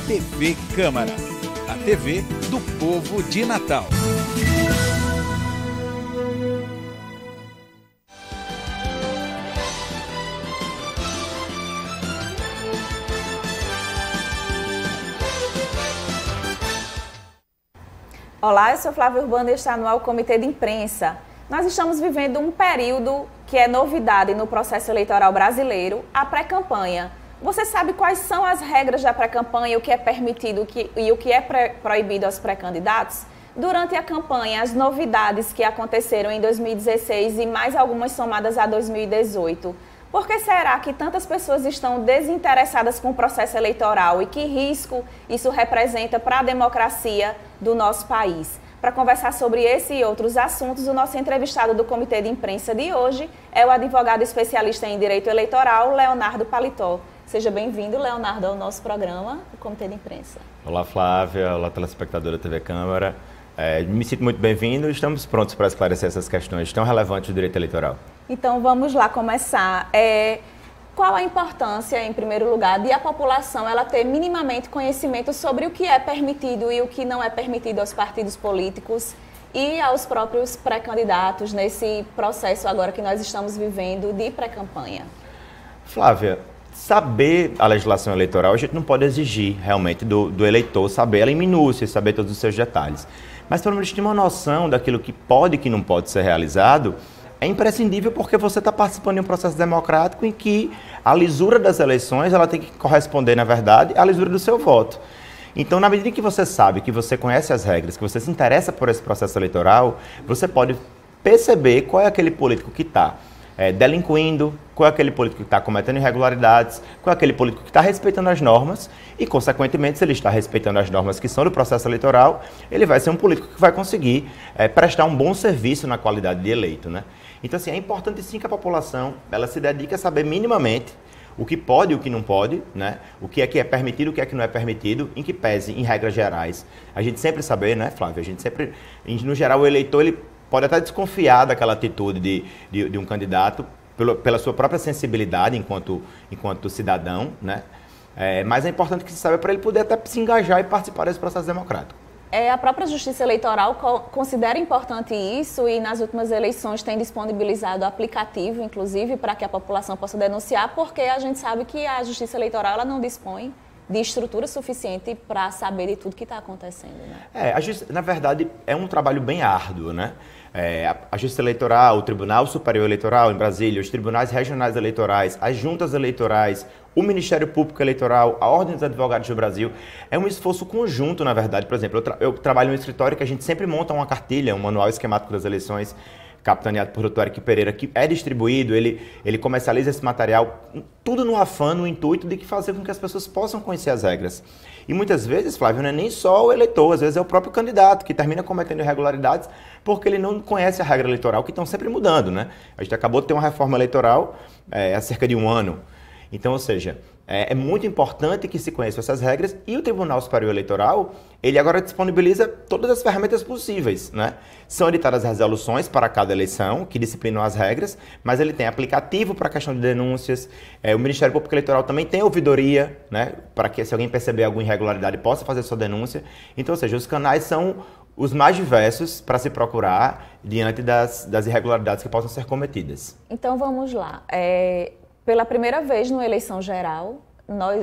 TV Câmara, a TV do povo de Natal. Olá, eu sou Flávia Urbano e está no ar o Comitê de Imprensa. Nós estamos vivendo um período que é novidade no processo eleitoral brasileiro, a pré-campanha. Você sabe quais são as regras da pré-campanha, o que é permitido e o que é proibido aos pré-candidatos? Durante a campanha, as novidades que aconteceram em 2016 e mais algumas somadas a 2018. Por que será que tantas pessoas estão desinteressadas com o processo eleitoral e que risco isso representa para a democracia do nosso país? Para conversar sobre esse e outros assuntos, o nosso entrevistado do Comitê de Imprensa de hoje é o advogado especialista em Direito Eleitoral, Leonardo Paletó. Seja bem-vindo, Leonardo, ao nosso programa, o Comitê de Imprensa. Olá, Flávia. Olá, telespectadora da TV Câmara. Me sinto muito bem-vindo e estamos prontos para esclarecer essas questões tão relevantes do direito eleitoral. Então, vamos lá começar. Qual a importância, em primeiro lugar, de a população ela ter minimamente conhecimento sobre o que é permitido e o que não é permitido aos partidos políticos e aos próprios pré-candidatos nesse processo agora que nós estamos vivendo de pré-campanha? Flávia, saber a legislação eleitoral, a gente não pode exigir realmente do eleitor saber ela em minúcias, saber todos os seus detalhes. Mas pelo menos ter uma noção daquilo que pode e que não pode ser realizado é imprescindível porque você está participando de um processo democrático em que a lisura das eleições ela tem que corresponder, na verdade, à lisura do seu voto. Então, na medida em que você sabe, que você conhece as regras, que você se interessa por esse processo eleitoral, você pode perceber qual é aquele político que está delinquindo, qual é aquele político que está cometendo irregularidades, qual é aquele político que está respeitando as normas e, consequentemente, se ele está respeitando as normas que são do processo eleitoral, ele vai ser um político que vai conseguir prestar um bom serviço na qualidade de eleito, né? Então, assim, é importante sim que a população ela se dedique a saber minimamente o que pode e o que não pode, né? O que é permitido, o que não é permitido, em que pese, em regras gerais. A gente sempre saber, né, Flávia? A gente sempre, no geral, o eleitor ele pode até desconfiar daquela atitude de um candidato pela sua própria sensibilidade enquanto cidadão, né? Mas é importante que se saiba para ele poder até se engajar e participar desse processo democrático. A própria Justiça Eleitoral considera importante isso e nas últimas eleições tem disponibilizado aplicativo, inclusive, para que a população possa denunciar, porque a gente sabe que a Justiça Eleitoral ela não dispõe de estrutura suficiente para saber de tudo que está acontecendo, né? Na verdade, é um trabalho bem árduo, né? A Justiça Eleitoral, o Tribunal Superior Eleitoral em Brasília, os tribunais regionais eleitorais, as juntas eleitorais, o Ministério Público Eleitoral, a Ordem dos Advogados do Brasil, é um esforço conjunto, na verdade. Por exemplo, eu trabalho no escritório que a gente sempre monta uma cartilha, um manual esquemático das eleições, capitaneado por Dr. Eric Pereira, que é distribuído, ele comercializa esse material, tudo no afã, no intuito de fazer com que as pessoas possam conhecer as regras. E muitas vezes, Flávio, não é nem só o eleitor, às vezes é o próprio candidato que termina cometendo irregularidades porque ele não conhece a regra eleitoral, que estão sempre mudando, né? A gente acabou de ter uma reforma eleitoral há cerca de um ano. Então, ou seja, é muito importante que se conheçam essas regras e o Tribunal Superior Eleitoral, ele agora disponibiliza todas as ferramentas possíveis, né? São editadas resoluções para cada eleição, que disciplinam as regras, mas ele tem aplicativo para a questão de denúncias, o Ministério Público Eleitoral também tem ouvidoria, né? Para que se alguém perceber alguma irregularidade possa fazer sua denúncia. Então, ou seja, os canais são os mais diversos para se procurar diante das irregularidades que possam ser cometidas. Então, vamos lá. Pela primeira vez numa eleição geral,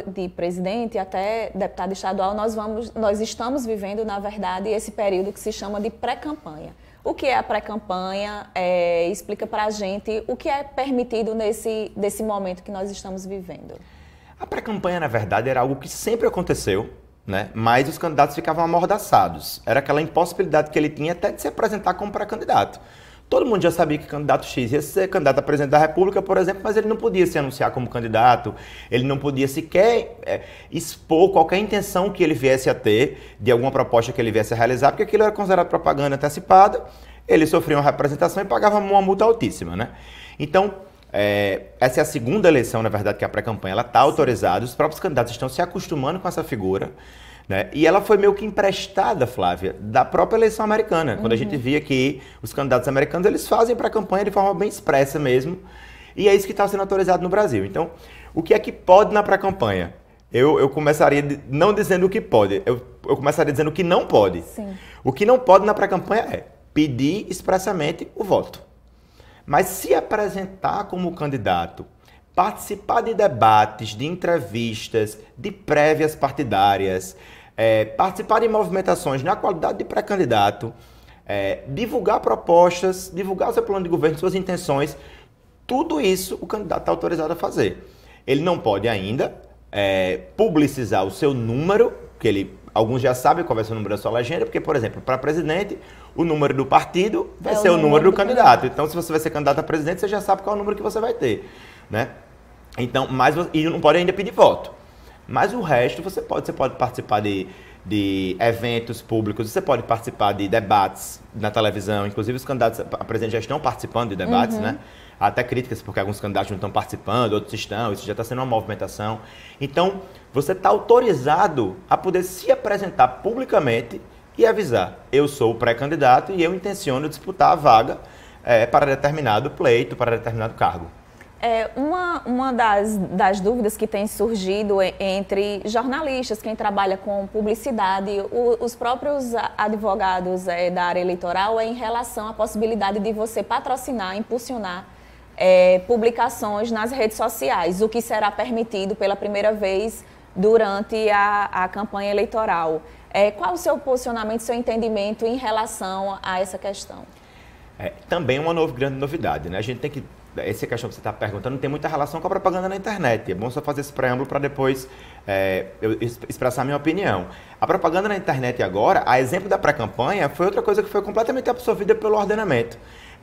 de presidente até deputado estadual, nós estamos vivendo, na verdade, esse período que se chama de pré-campanha. O que é a pré-campanha? Explica para a gente o que é permitido nesse momento que nós estamos vivendo. A pré-campanha, na verdade, era algo que sempre aconteceu, né? Mas os candidatos ficavam amordaçados. Era aquela impossibilidade que ele tinha até de se apresentar como pré-candidato. Todo mundo já sabia que candidato X ia ser candidato a presidente da República, por exemplo, mas ele não podia se anunciar como candidato, ele não podia sequer expor qualquer intenção que ele viesse a ter de alguma proposta que ele viesse a realizar, porque aquilo era considerado propaganda antecipada, ele sofria uma representação e pagava uma multa altíssima, né? Então, essa é a segunda eleição, na verdade, que a pré-campanha está autorizada, os próprios candidatos estão se acostumando com essa figura, né? E ela foi meio que emprestada, Flávia, da própria eleição americana, quando a gente via que os candidatos americanos eles fazem para a campanha de forma bem expressa mesmo, e é isso que está sendo autorizado no Brasil. Então, o que é que pode na pré-campanha? eu começaria não dizendo o que pode, eu começaria dizendo o que não pode. Sim. O que não pode na pré-campanha é pedir expressamente o voto. Mas se apresentar como candidato, participar de debates, de entrevistas, de prévias partidárias, participar de movimentações na qualidade de pré-candidato, divulgar propostas, divulgar o seu plano de governo, suas intenções, tudo isso o candidato está autorizado a fazer. Ele não pode ainda publicizar o seu número, que alguns já sabem qual vai ser o número da sua legenda, porque, por exemplo, para presidente, o número do partido vai ser o número do candidato. Então, se você vai ser candidato a presidente, você já sabe qual é o número que você vai ter, né? Então, e não pode ainda pedir voto. Mas o resto, você pode participar de eventos públicos, você pode participar de debates na televisão, inclusive os candidatos a presidente já estão participando de debates, né? Há até críticas porque alguns candidatos não estão participando, outros estão, isso já está sendo uma movimentação. Então, você está autorizado a poder se apresentar publicamente e avisar, eu sou o pré-candidato e eu intenciono disputar a vaga para determinado pleito, para determinado cargo. Uma das dúvidas que tem surgido entre jornalistas, quem trabalha com publicidade, os próprios advogados da área eleitoral é em relação à possibilidade de você patrocinar, impulsionar publicações nas redes sociais, o que será permitido pela primeira vez durante a campanha eleitoral. Qual o seu posicionamento, seu entendimento em relação a essa questão? Também uma grande novidade, né? A gente tem que... Essa questão que você está perguntando não tem muita relação com a propaganda na internet. É bom só fazer esse preâmbulo para depois eu expressar a minha opinião. A propaganda na internet agora, a exemplo da pré-campanha, foi outra coisa que foi completamente absorvida pelo ordenamento.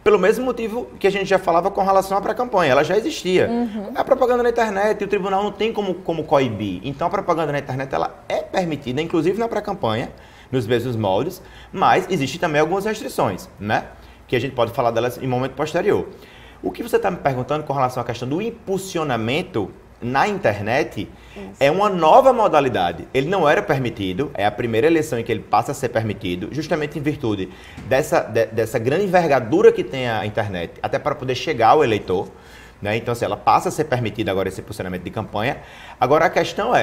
Pelo mesmo motivo que a gente já falava com relação à pré-campanha, ela já existia. A propaganda na internet, o tribunal não tem como coibir. Então a propaganda na internet ela é permitida, inclusive na pré-campanha, nos mesmos moldes, mas existem também algumas restrições, né? Que a gente pode falar delas em momento posterior. O que você está me perguntando com relação à questão do impulsionamento na internet é uma nova modalidade. Ele não era permitido, é a primeira eleição em que ele passa a ser permitido, justamente em virtude dessa grande envergadura que tem a internet, até para poder chegar ao eleitor, né? Então, assim, ela passa a ser permitida agora esse impulsionamento de campanha. Agora, a questão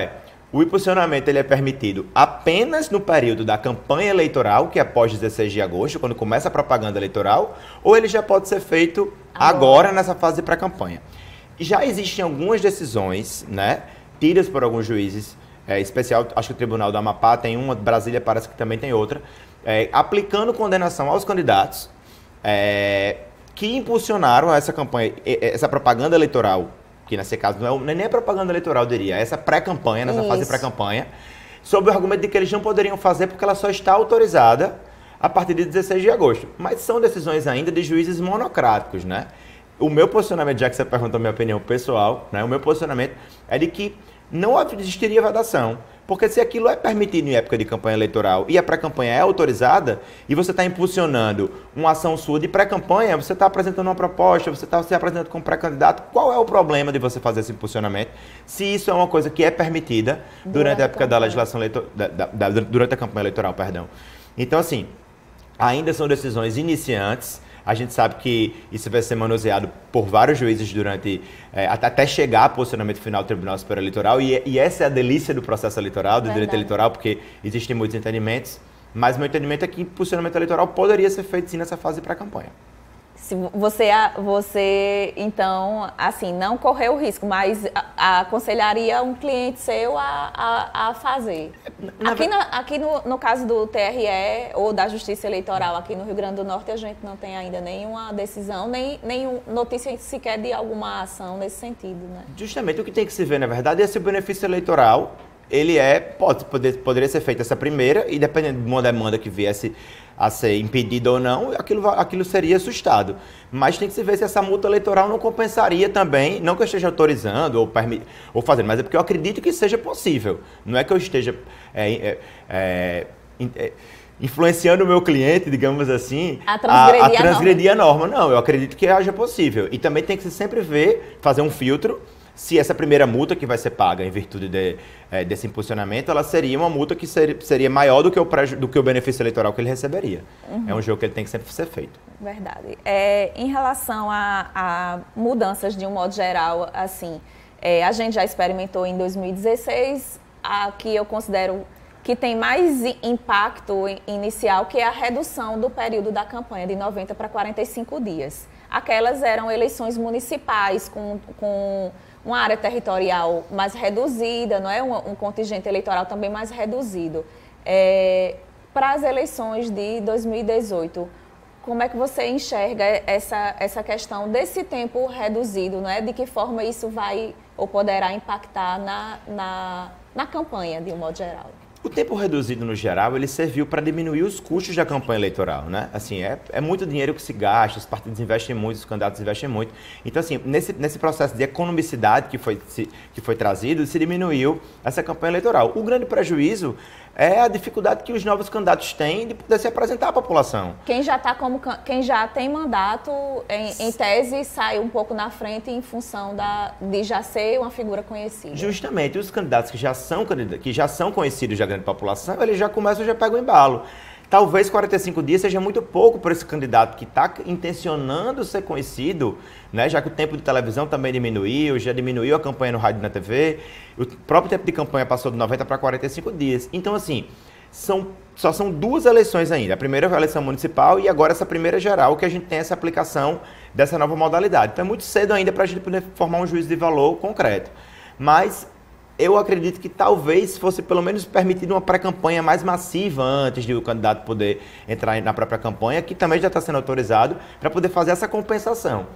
o impulsionamento ele é permitido apenas no período da campanha eleitoral, que é após 16 de agosto, quando começa a propaganda eleitoral, ou ele já pode ser feito agora nessa fase de pré-campanha. Já existem algumas decisões, né, tidas por alguns juízes, especial, acho que o Tribunal do Amapá tem uma, Brasília parece que também tem outra, aplicando condenação aos candidatos que impulsionaram essa campanha, essa propaganda eleitoral, que nesse caso não é nem a propaganda eleitoral, eu diria, essa pré-campanha, nessa fase de pré-campanha, sob o argumento de que eles não poderiam fazer porque ela só está autorizada a partir de 16 de agosto. Mas são decisões ainda de juízes monocráticos, né? O meu posicionamento, já que você perguntou a minha opinião pessoal, né? O meu posicionamento é de que não existiria vedação. Porque se aquilo é permitido em época de campanha eleitoral e a pré-campanha é autorizada e você está impulsionando uma ação sua de pré-campanha, você está apresentando uma proposta, você está se apresentando como pré-candidato, qual é o problema de você fazer esse impulsionamento se isso é uma coisa que é permitida durante a época da legislação durante a campanha eleitoral, perdão. Então, assim, ainda são decisões iniciantes. A gente sabe que isso vai ser manuseado por vários juízes durante até chegar ao posicionamento final do Tribunal Superior Eleitoral. E essa é a delícia do processo eleitoral, do direito eleitoral, porque existem muitos entendimentos. Mas meu entendimento é que o posicionamento eleitoral poderia ser feito sim nessa fase pré-campanha. Se você, então, assim, não correu o risco, mas aconselharia um cliente seu a fazer. Aqui no caso do TRE ou da Justiça Eleitoral aqui no Rio Grande do Norte, a gente não tem ainda nenhuma decisão, nem notícia sequer de alguma ação nesse sentido, né? Justamente o que tem que se ver, na verdade, é se o benefício eleitoral, ele poderia ser feito essa primeira, e dependendo de uma demanda que viesse a ser impedida ou não, aquilo seria assustado. Mas tem que se ver se essa multa eleitoral não compensaria também, não que eu esteja autorizando ou fazendo, mas é porque eu acredito que seja possível. Não é que eu esteja influenciando o meu cliente, digamos assim, a transgredir a norma. Não, eu acredito que haja possível. E também tem que se sempre fazer um filtro se essa primeira multa que vai ser paga em virtude desse impulsionamento, ela seria uma multa que seria maior do que o benefício eleitoral que ele receberia. É um jogo que ele tem que sempre ser feito. Verdade. Em relação a mudanças de um modo geral, assim, A gente já experimentou em 2016, a que eu considero que tem mais impacto inicial, que é a redução do período da campanha de 90 para 45 dias. Aquelas eram eleições municipais com uma área territorial mais reduzida, não é? Um contingente eleitoral também mais reduzido. Para as eleições de 2018, como é que você enxerga essa questão desse tempo reduzido, não é? De que forma isso vai ou poderá impactar na campanha, de um modo geral? O tempo reduzido, no geral, ele serviu para diminuir os custos da campanha eleitoral, né? Assim, é muito dinheiro que se gasta, os partidos investem muito, os candidatos investem muito. Então, assim, nesse processo de economicidade que foi trazido, se diminuiu essa campanha eleitoral. O grande prejuízo é a dificuldade que os novos candidatos têm de poder se apresentar à população. Quem já tem mandato, em tese, sai um pouco na frente em função de já ser uma figura conhecida. Justamente, os candidatos que já são conhecidos da grande população, eles já pegam o embalo. Talvez 45 dias seja muito pouco para esse candidato que está intencionando ser conhecido, né? Já que o tempo de televisão também diminuiu, já diminuiu a campanha no rádio e na TV, o próprio tempo de campanha passou de 90 para 45 dias. Então, assim, só são 2 eleições ainda. A primeira é a eleição municipal e agora essa primeira geral, que a gente tem essa aplicação dessa nova modalidade. Então é muito cedo ainda para a gente poder formar um juízo de valor concreto. Mas eu acredito que talvez fosse pelo menos permitido uma pré-campanha mais massiva antes de o candidato poder entrar na própria campanha, que também já está sendo autorizado, para poder fazer essa compensação,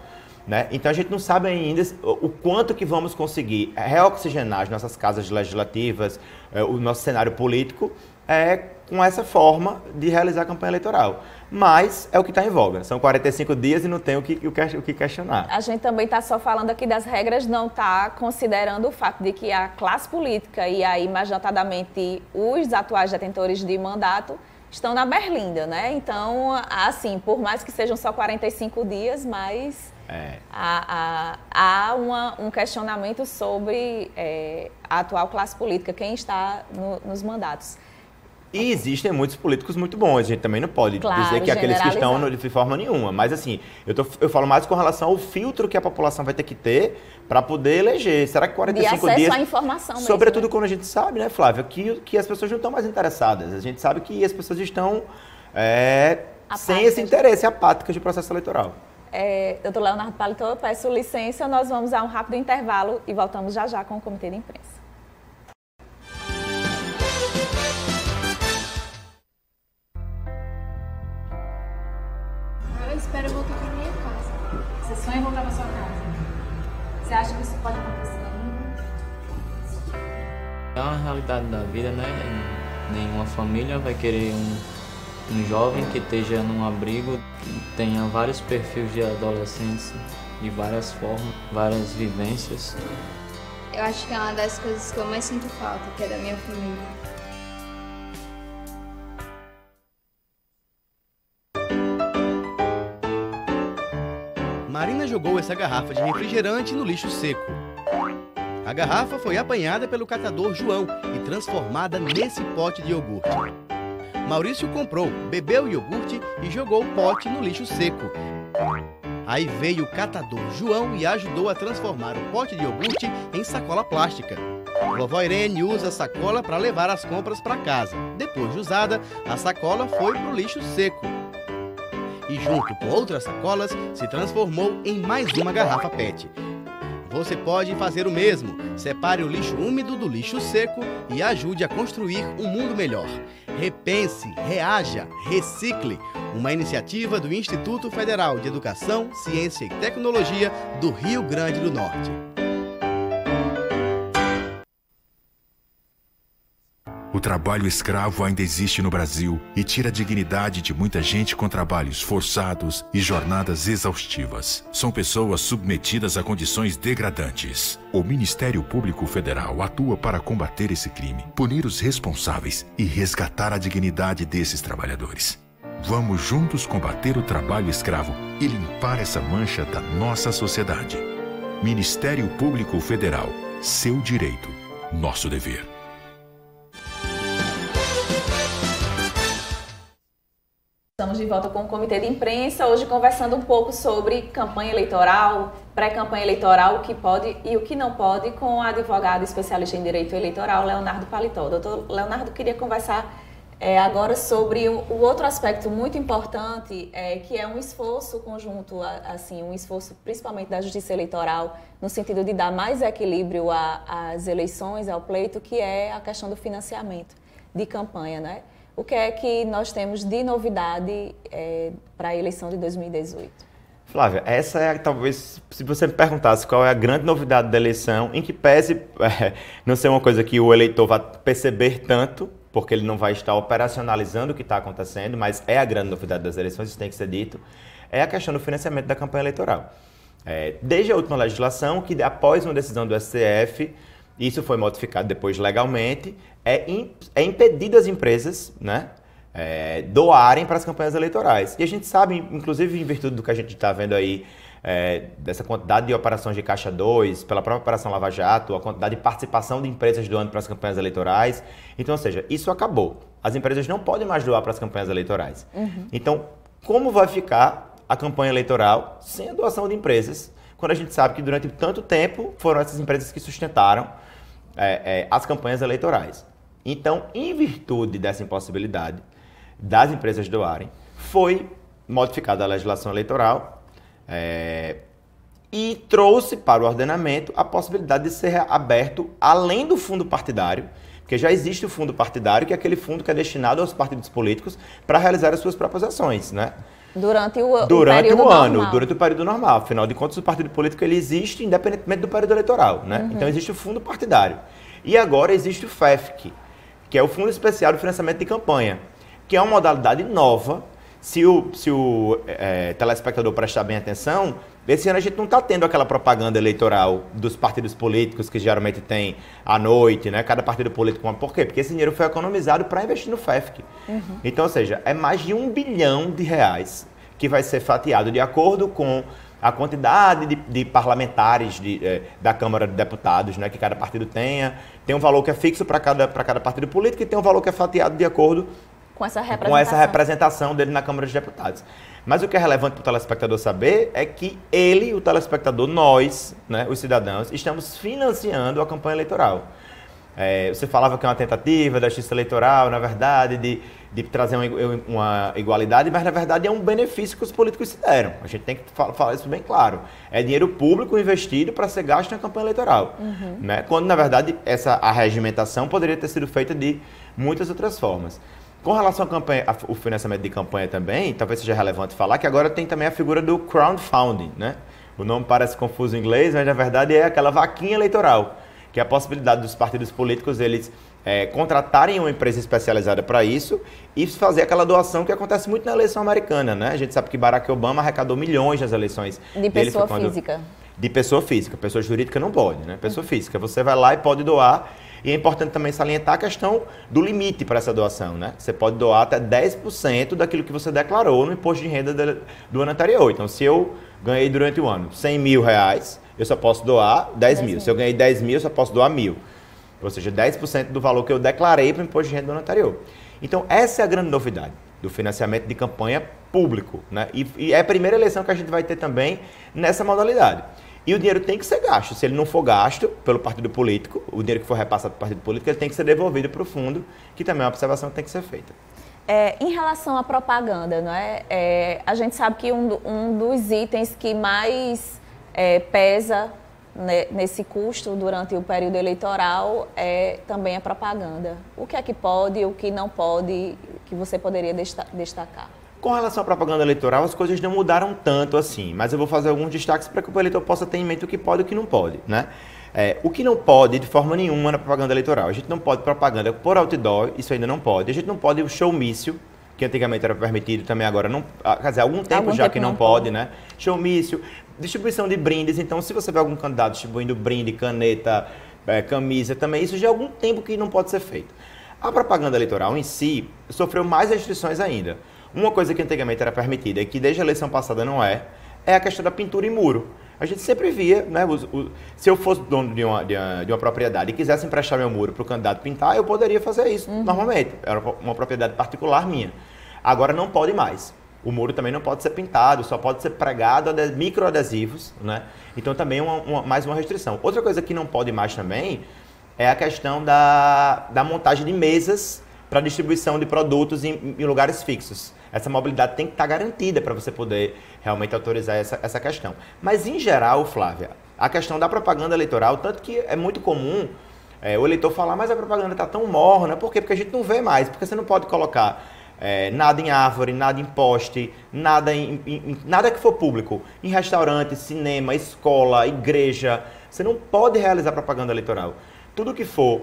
né? Então a gente não sabe ainda o quanto que vamos conseguir reoxigenar as nossas casas legislativas, o nosso cenário político, com essa forma de realizar a campanha eleitoral. Mas é o que está em voga. São 45 dias e não tem o que questionar. A gente também está só falando aqui das regras, não está considerando o fato de que a classe política e aí, mais notadamente, os atuais detentores de mandato estão na berlinda, né? Então, assim, por mais que sejam só 45 dias, mas há um questionamento sobre a atual classe política, quem está nos mandatos. E existem muitos políticos muito bons, a gente também não pode dizer que aqueles que estão de forma nenhuma. Mas assim, eu falo mais com relação ao filtro que a população vai ter que ter para poder eleger. Será que 45 dias... De acesso à informação mesmo, sobretudo, né? Quando a gente sabe, né, Flávia, que as pessoas não estão mais interessadas. A gente sabe que as pessoas estão sem esse interesse, apáticas de processo eleitoral. Doutor Leonardo Paletó, eu peço licença, nós vamos a um rápido intervalo e voltamos já já com o Comitê de Imprensa. Eu espero voltar para minha casa. Você sonha em voltar para sua casa? Você acha que isso pode acontecer ainda? É uma realidade da vida, né? Nenhuma família vai querer um jovem que esteja num abrigo, que tenha vários perfis de adolescentes, de várias formas, várias vivências. Eu acho que é uma das coisas que eu mais sinto falta, que é da minha família. Marina jogou essa garrafa de refrigerante no lixo seco. A garrafa foi apanhada pelo catador João e transformada nesse pote de iogurte. Maurício comprou, bebeu o iogurte e jogou o pote no lixo seco. Aí veio o catador João e ajudou a transformar o pote de iogurte em sacola plástica. Vovó Irene usa a sacola para levar as compras para casa. Depois de usada, a sacola foi para o lixo seco. E junto com outras sacolas, se transformou em mais uma garrafa PET. Você pode fazer o mesmo. Separe o lixo úmido do lixo seco e ajude a construir um mundo melhor. Repense, reaja, recicle. Uma iniciativa do Instituto Federal de Educação, Ciência e Tecnologia do Rio Grande do Norte. O trabalho escravo ainda existe no Brasil e tira a dignidade de muita gente com trabalhos forçados e jornadas exaustivas. São pessoas submetidas a condições degradantes. O Ministério Público Federal atua para combater esse crime, punir os responsáveis e resgatar a dignidade desses trabalhadores. Vamos juntos combater o trabalho escravo e limpar essa mancha da nossa sociedade. Ministério Público Federal. Seu direito, nosso dever. Estamos Estamos de volta com o Comitê de Imprensa, hoje conversando um pouco sobre campanha eleitoral, pré-campanha eleitoral, o que pode e o que não pode, com o advogado especialista em direito eleitoral, Leonardo Paletó. Doutor Leonardo, queria conversar agora sobre o outro aspecto muito importante, que é um esforço conjunto, assim, um esforço principalmente da Justiça Eleitoral, no sentido de dar mais equilíbrio às eleições, ao pleito, que é a questão do financiamento de campanha, né? O que é que nós temos de novidade para a eleição de 2018? Flávia, essa é talvez, se você me perguntasse qual é a grande novidade da eleição, em que pese não ser uma coisa que o eleitor vai perceber tanto, porque ele não vai estar operacionalizando o que está acontecendo, mas é a grande novidade das eleições, isso tem que ser dito, é a questão do financiamento da campanha eleitoral. Desde a última legislação, que após uma decisão do STF, isso foi modificado depois legalmente, é impedido as empresas, né, doarem para as campanhas eleitorais. E a gente sabe, inclusive em virtude do que a gente está vendo aí, dessa quantidade de operações de Caixa 2, pela própria Operação Lava Jato, a quantidade de participação de empresas doando para as campanhas eleitorais. Então, ou seja, isso acabou. As empresas não podem mais doar para as campanhas eleitorais. Então, como vai ficar a campanha eleitoral sem a doação de empresas, quando a gente sabe que durante tanto tempo foram essas empresas que sustentaram as campanhas eleitorais? Então, em virtude dessa impossibilidade das empresas doarem, foi modificada a legislação eleitoral e trouxe para o ordenamento a possibilidade de ser aberto além do fundo partidário, porque já existe o fundo partidário, que é aquele fundo que é destinado aos partidos políticos para realizar as suas próprias ações, né? Durante o período ano, normal. durante o período normal. Afinal de contas, o partido político ele existe independentemente do período eleitoral, né? Então existe o fundo partidário. E agora existe o FEFC, que é o Fundo Especial de Financiamento de Campanha, que é uma modalidade nova. Se o telespectador prestar bem atenção, esse ano a gente não está tendo aquela propaganda eleitoral dos partidos políticos que geralmente tem à noite, né? Cada partido político. Por quê? Porque esse dinheiro foi economizado para investir no FEFC. Então, ou seja, é mais de R$1 bilhão que vai ser fatiado de acordo com a quantidade de parlamentares da Câmara de Deputados, né, que cada partido tenha. Tem um valor que é fixo para cada partido político e tem um valor que é fatiado de acordo com essa representação dele na Câmara de Deputados. Mas o que é relevante para o telespectador saber é que ele, o telespectador, nós, né, os cidadãos, estamos financiando a campanha eleitoral. Você falava que é uma tentativa da Justiça Eleitoral, na verdade, de trazer uma igualdade, mas na verdade é um benefício que os políticos se deram. A gente tem que falar isso bem claro. É dinheiro público investido para ser gasto na campanha eleitoral. Né? Quando, na verdade, a regimentação poderia ter sido feita de muitas outras formas. Com relação ao financiamento de campanha também, talvez seja relevante falar que agora tem também a figura do crowdfunding, né? O nome parece confuso em inglês, mas na verdade é aquela vaquinha eleitoral, que é a possibilidade dos partidos políticos eles contratarem uma empresa especializada para isso e fazer aquela doação que acontece muito na eleição americana, né? A gente sabe que Barack Obama arrecadou milhões nas eleições. De pessoa física. De pessoa física. Pessoa jurídica não pode, né? Pessoa física. Você vai lá e pode doar. E é importante também salientar a questão do limite para essa doação, né? Você pode doar até 10% daquilo que você declarou no imposto de renda do ano anterior. Então, se eu ganhei durante o ano R$100 mil, eu só posso doar 10 mil. Se eu ganhei 10 mil, eu só posso doar 1.000. Ou seja, 10% do valor que eu declarei para o imposto de renda do ano anterior. Então, essa é a grande novidade do financiamento de campanha público, né? E é a primeira eleição que a gente vai ter também nessa modalidade. E o dinheiro tem que ser gasto. Se ele não for gasto pelo partido político, o dinheiro que for repassado para o partido político, ele tem que ser devolvido para o fundo, que também é uma observação que tem que ser feita. Em relação à propaganda, não é? A gente sabe que um dos itens que mais pesa nesse custo durante o período eleitoral é também a propaganda. O que é que pode, o que não pode, que você poderia destacar? Com relação à propaganda eleitoral, as coisas não mudaram tanto assim, mas eu vou fazer alguns destaques para que o eleitor possa ter em mente o que pode e o que não pode, né? O que não pode, de forma nenhuma, na propaganda eleitoral. A gente não pode propaganda por outdoor, isso ainda não pode. A gente não pode o showmício, que antigamente era permitido, também agora não... Quer dizer, há algum tempo já que não pode, né? Showmício, distribuição de brindes. Então, se você vê algum candidato distribuindo brinde, caneta, camisa, também isso já há algum tempo que não pode ser feito. A propaganda eleitoral em si sofreu mais restrições ainda. Uma coisa que antigamente era permitida e que desde a eleição passada não é a questão da pintura em muro. A gente sempre via, né, se eu fosse dono de uma propriedade e quisesse emprestar meu muro para o candidato pintar, eu poderia fazer isso normalmente. Era uma propriedade particular minha. Agora não pode mais. O muro também não pode ser pintado, só pode ser pregado microadesivos, né? Então também mais uma restrição. Outra coisa que não pode mais também é a questão da montagem de mesas para distribuição de produtos em lugares fixos. Essa mobilidade tem que estar garantida para você poder realmente autorizar essa questão. Mas, em geral, Flávia, a questão da propaganda eleitoral, tanto que é muito comum o eleitor falar, mas a propaganda está tão morna. Por quê? Porque a gente não vê mais, porque você não pode colocar nada em árvore, nada em poste, nada que for público. Em restaurante, cinema, escola, igreja, você não pode realizar propaganda eleitoral. Tudo que for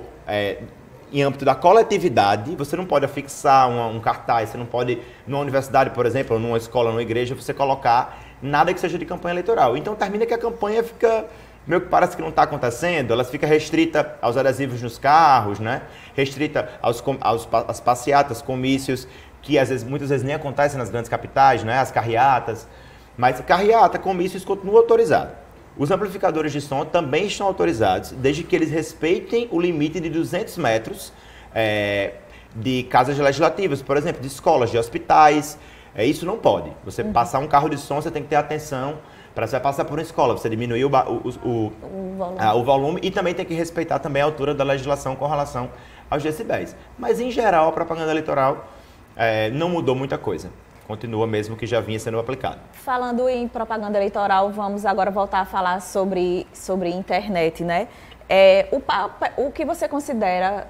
em âmbito da coletividade, você não pode afixar um cartaz, você não pode, numa universidade, por exemplo, ou numa escola, numa igreja, você colocar nada que seja de campanha eleitoral. Então termina que a campanha fica, meio que parece que não está acontecendo, ela fica restrita aos adesivos nos carros, né? Restrita às passeatas, comícios, que muitas vezes nem acontecem nas grandes capitais, né? As carreatas. Mas carreata, comícios continuam autorizados. Os amplificadores de som também estão autorizados, desde que eles respeitem o limite de 200 metros de casas legislativas, por exemplo, de escolas, de hospitais. Isso não pode. Você passar um carro de som, você tem que ter atenção. Para você passar por uma escola, você diminuir o volume e também tem que respeitar também a altura da legislação com relação aos decibéis. Mas, em geral, a propaganda eleitoral não mudou muita coisa. Continua mesmo que já vinha sendo aplicado. Falando em propaganda eleitoral, vamos agora voltar a falar sobre internet, né? O que você considera,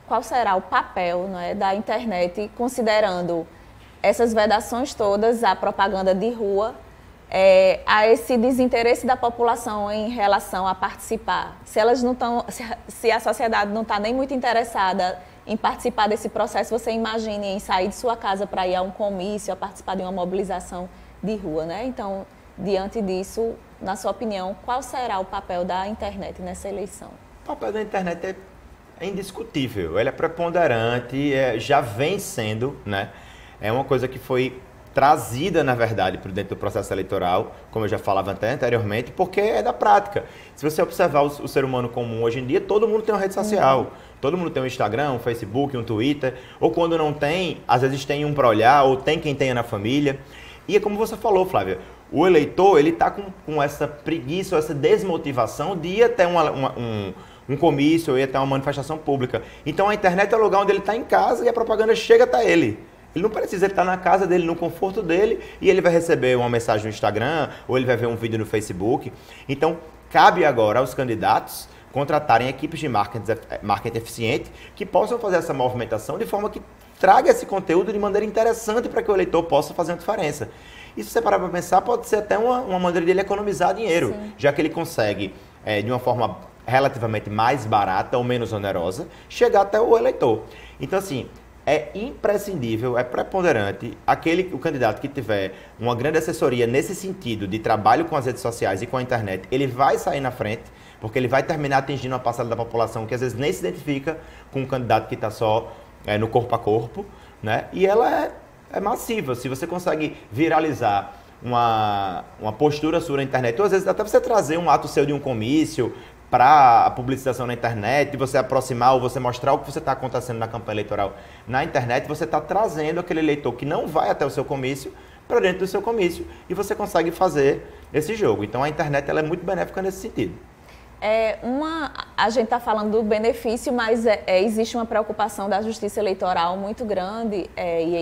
qual será o papel, né, da internet, considerando essas vedações todas, a propaganda de rua, a esse desinteresse da população em relação a participar? Se a sociedade não está nem muito interessada em participar desse processo, você imagine em sair de sua casa para ir a um comício, a participar de uma mobilização de rua, né? Então, diante disso, na sua opinião, qual será o papel da internet nessa eleição? O papel da internet é indiscutível, ele é preponderante, já vem sendo, né? É uma coisa que foi trazida, na verdade, para dentro do processo eleitoral, como eu já falava até anteriormente, porque é da prática. Se você observar o ser humano comum hoje em dia, todo mundo tem uma rede social. Todo mundo tem um Instagram, um Facebook, um Twitter. Ou quando não tem, às vezes tem um para olhar, ou tem quem tenha na família. E é como você falou, Flávia, o eleitor, ele está com essa preguiça, essa desmotivação de ir até um comício, ou ir até uma manifestação pública. Então a internet é o lugar onde ele está em casa e a propaganda chega até ele. Ele não precisa, ele está na casa dele, no conforto dele, e ele vai receber uma mensagem no Instagram, ou ele vai ver um vídeo no Facebook. Então, cabe agora aos candidatos contratarem equipes de marketing eficiente que possam fazer essa movimentação de forma que traga esse conteúdo de maneira interessante para que o eleitor possa fazer uma diferença. E se você parar para pensar, pode ser até uma maneira de ele economizar dinheiro, sim, já que ele consegue, de uma forma relativamente mais barata ou menos onerosa, chegar até o eleitor. Então, assim, é imprescindível, é preponderante o candidato que tiver uma grande assessoria nesse sentido de trabalho com as redes sociais e com a internet, ele vai sair na frente, porque ele vai terminar atingindo uma parcela da população que às vezes nem se identifica com um candidato que está só no corpo a corpo, né? E ela é massiva. Se você consegue viralizar uma postura sua na internet, ou às vezes até você trazer um ato seu de um comício para a publicização na internet, de você aproximar ou você mostrar o que você está acontecendo na campanha eleitoral na internet, você está trazendo aquele eleitor que não vai até o seu comício para dentro do seu comício e você consegue fazer esse jogo. Então a internet ela é muito benéfica nesse sentido. A gente está falando do benefício, mas existe uma preocupação da Justiça Eleitoral muito grande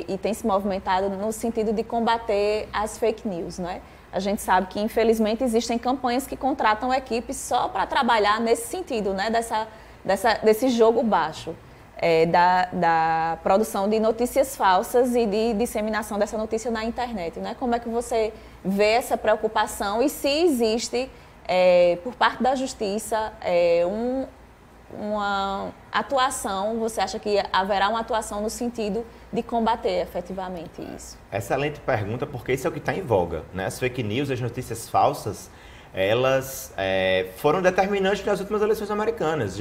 e tem se movimentado no sentido de combater as fake news, não é? A gente sabe que, infelizmente, existem campanhas que contratam equipes só para trabalhar nesse sentido, né? Desse jogo baixo, da produção de notícias falsas e de disseminação dessa notícia na internet, né? Como é que você vê essa preocupação e se existe, por parte da Justiça, uma atuação, você acha que haverá uma atuação no sentido de combater efetivamente isso? Excelente pergunta, porque isso é o que está em voga, né? As fake news, as notícias falsas, elas foram determinantes nas últimas eleições americanas.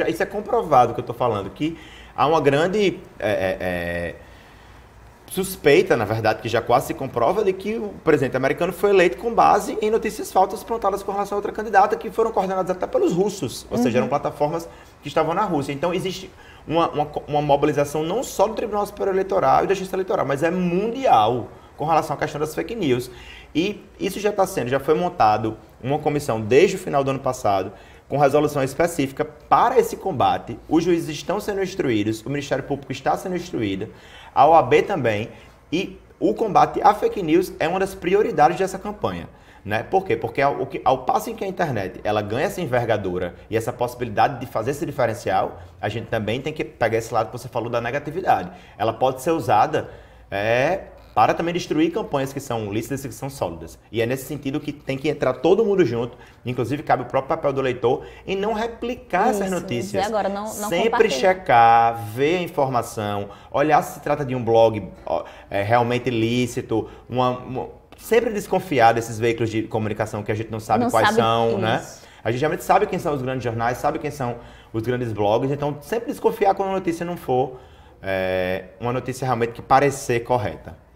Isso é comprovado que eu estou falando, que há uma grande suspeita, na verdade, que já quase se comprova, de que o presidente americano foi eleito com base em notícias falsas plantadas com relação a outra candidata, que foram coordenadas até pelos russos, ou seja, eram plataformas que estavam na Rússia. Então, existe uma mobilização não só do Tribunal Superior Eleitoral e da Justiça Eleitoral, mas é mundial com relação à questão das fake news. E isso já foi montado uma comissão desde o final do ano passado, com resolução específica para esse combate. Os juízes estão sendo instruídos, o Ministério Público está sendo instruído, a OAB também, e o combate à fake news é uma das prioridades dessa campanha. Né? Por quê? Porque ao passo em que a internet ela ganha essa envergadura e essa possibilidade de fazer esse diferencial, a gente também tem que pegar esse lado que você falou da negatividade. Ela pode ser usada para também destruir campanhas que são lícitas e que são sólidas. E é nesse sentido que tem que entrar todo mundo junto, inclusive cabe o próprio papel do leitor, em não replicar essas notícias. Agora, não sempre checar, ver a informação, olhar se trata de um blog realmente lícito, sempre desconfiar desses veículos de comunicação que a gente não sabe quais são, né? A gente realmente sabe quem são os grandes jornais, sabe quem são os grandes blogs, então sempre desconfiar quando a notícia não for uma notícia realmente que parecer correta.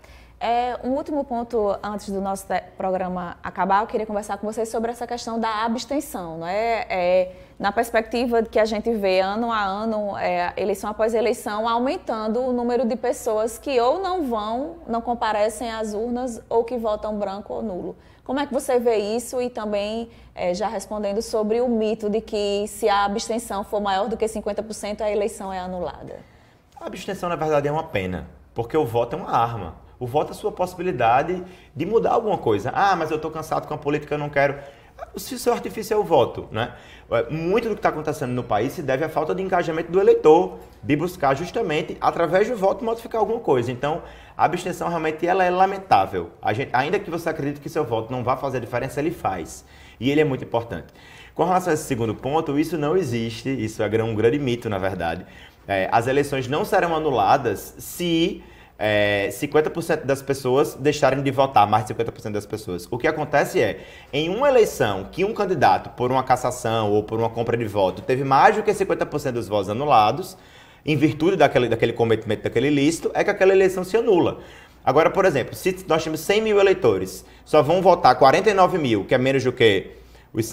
Um último ponto, antes do nosso programa acabar, eu queria conversar com vocês sobre essa questão da abstenção. Não é? Na perspectiva que a gente vê ano a ano, eleição após eleição, aumentando o número de pessoas que ou não comparecem às urnas, ou que votam branco ou nulo. Como é que você vê isso? E também, já respondendo sobre o mito de que se a abstenção for maior do que 50%, a eleição é anulada. A abstenção, na verdade, é uma pena, porque o voto é uma arma. O voto é a sua possibilidade de mudar alguma coisa. Ah, mas eu estou cansado com a política, eu não quero. O seu artifício é o voto, né? Muito do que está acontecendo no país se deve à falta de engajamento do eleitor, de buscar justamente, através do voto, modificar alguma coisa. Então, a abstenção realmente ela é lamentável. Ainda que você acredite que seu voto não vá fazer a diferença, ele faz. E ele é muito importante. Com relação a esse segundo ponto, isso não existe, isso é um grande mito, na verdade. As eleições não serão anuladas se 50% das pessoas deixarem de votar, mais de 50% das pessoas. O que acontece em uma eleição que um candidato, por uma cassação ou por uma compra de voto, teve mais do que 50% dos votos anulados, em virtude daquele cometimento daquele ilícito, é que aquela eleição se anula. Agora, por exemplo, se nós temos 100 mil eleitores, só vão votar 49 mil, que é menos do que os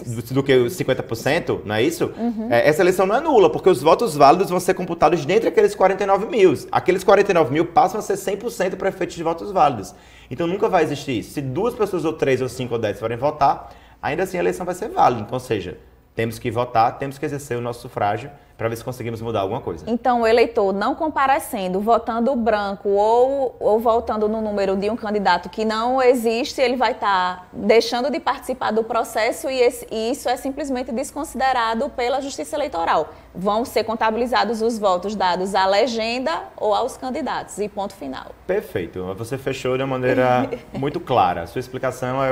50%, não é isso? Essa eleição não é nula, porque os votos válidos vão ser computados dentre aqueles 49 mil. Aqueles 49 mil passam a ser 100% para efeitos de votos válidos. Então nunca vai existir isso. Se 2 pessoas, ou 3, ou 5, ou 10 forem votar, ainda assim a eleição vai ser válida. Então, ou seja, temos que votar, temos que exercer o nosso sufrágio para ver se conseguimos mudar alguma coisa. Então, o eleitor não comparecendo, votando branco ou votando no número de um candidato que não existe, ele vai estar deixando de participar do processo e isso é simplesmente desconsiderado pela Justiça Eleitoral. Vão ser contabilizados os votos dados à legenda ou aos candidatos e ponto final. Perfeito. Você fechou de uma maneira muito clara. Sua explicação é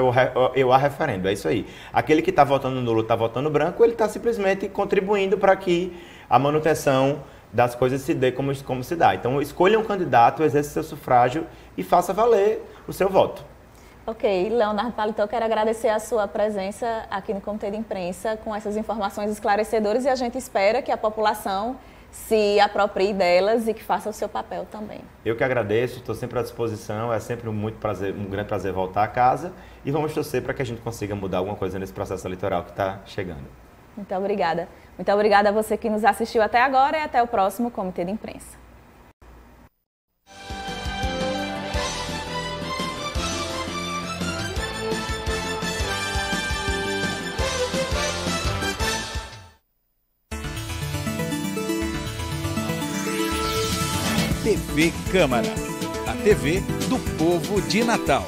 eu a referendo. É isso aí. Aquele que está votando nulo, está votando branco, ele está simplesmente contribuindo para que a manutenção das coisas se dê como se dá. Então, escolha um candidato, exerça seu sufrágio e faça valer o seu voto. Ok, Leonardo Paletó, quero agradecer a sua presença aqui no Comitê de Imprensa com essas informações esclarecedoras e a gente espera que a população se aproprie delas e que faça o seu papel também. Eu que agradeço, estou sempre à disposição, é sempre um grande prazer voltar a casa e vamos torcer para que a gente consiga mudar alguma coisa nesse processo eleitoral que está chegando. Muito obrigada. Muito obrigada a você que nos assistiu até agora e até o próximo Comitê de Imprensa. TV Câmara, a TV do povo de Natal.